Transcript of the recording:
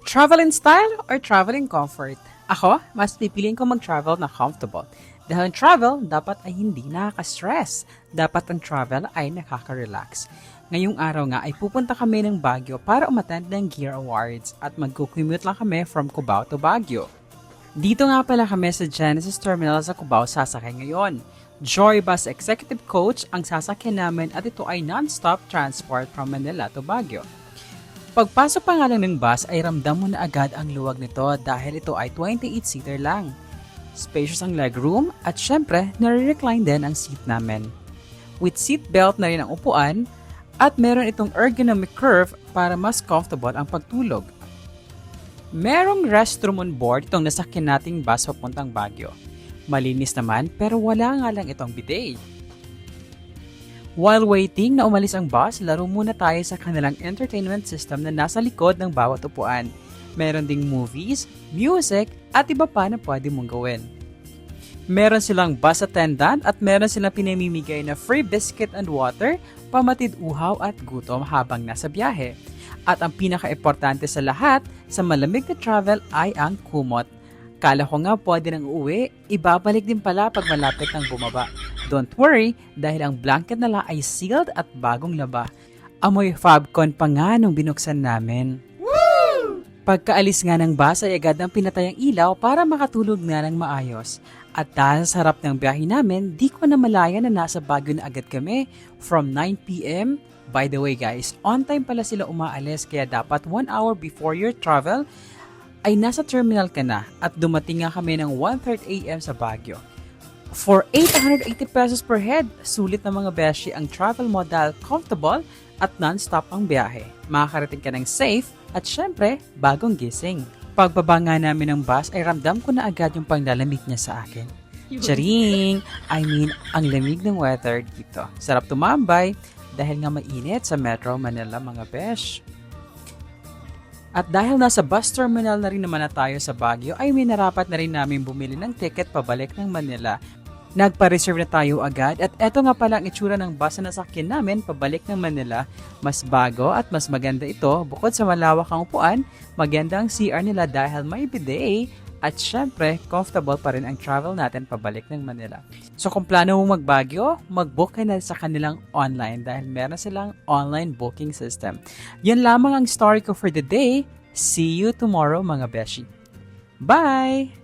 Travel in style or travel in comfort? Ako, mas pipiliin ko mag-travel na comfortable. Dahil ang travel, dapat ay hindi nakaka-stress. Dapat ang travel ay nakaka-relax. Ngayong araw nga ay pupunta kami ng Baguio para umattend ng Gear Awards at mag-commute lang kami from Cubao to Baguio. Dito nga pala kami sa Genesis Terminal sa Cubao sasakay ngayon. Joy Bus Executive Coach ang sasakyan namin at ito ay non-stop transport from Manila to Baguio. Pagpasok pa nga lang ng bus ay ramdam mo na agad ang luwag nito dahil ito ay 28-seater lang. Spacious ang legroom at syempre nare-recline din ang seat namin. With seat belt na rin ang upuan at meron itong ergonomic curve para mas comfortable ang pagtulog. Merong restroom on board itong nasakyan nating bus papuntang Baguio. Malinis naman pero wala nga lang itong bidet. While waiting na umalis ang bus, laro muna tayo sa kanilang entertainment system na nasa likod ng bawat upuan. Meron ding movies, music, at iba pa na pwede mong gawin. Meron silang bus attendant at meron silang pinamimigay na free biscuit and water, pamatid uhaw at gutom habang nasa biyahe. At ang pinaka-importante sa lahat, sa malamig na travel ay ang kumot. Kala ko nga pwede nang uuwi, ibabalik din pala pag malapit ng bumaba. Don't worry, dahil ang blanket nila ay sealed at bagong laba. Amoy Fabcon pa nga nung binuksan namin. Woo! Pagkaalis nga ng bus ay agad ang pinatay ang ilaw para makatulog na ng maayos. At dahil sa sarap ng biyahe namin, di ko na malaya na nasa Baguio na agad kami from 9 p.m. By the way guys, on time pala sila umaalis kaya dapat 1 hour before your travel ay nasa terminal ka na at dumating nga kami ng 1:30 a.m. sa Baguio. For 880 pesos per head, sulit na mga beshi ang travel modal, comfortable at non-stop ang biyahe. Makakarating ka ng safe at syempre, bagong gising. Pagbaba nga namin ng bus ay ramdam ko na agad yung panglalamig niya sa akin. Charing! I mean, ang lamig ng weather dito. Sarap tumambay dahil nga mainit sa Metro Manila mga besh. At dahil nasa bus terminal na rin naman na tayo sa Baguio, ay minarapat na rin namin bumili ng ticket pabalik ng Manila. Nagpa-reserve na tayo agad at eto nga pala ang itsura ng bus na nasakyan namin pabalik ng Manila. Mas bago at mas maganda ito bukod sa malawak ang upuan, maganda ang CR nila dahil may bidet at syempre comfortable pa rin ang travel natin pabalik ng Manila. So kung plano mong mag-Baguio, mag-book ka na sa kanilang online dahil meron silang online booking system. Yan lamang ang story ko for the day. See you tomorrow mga beshi. Bye!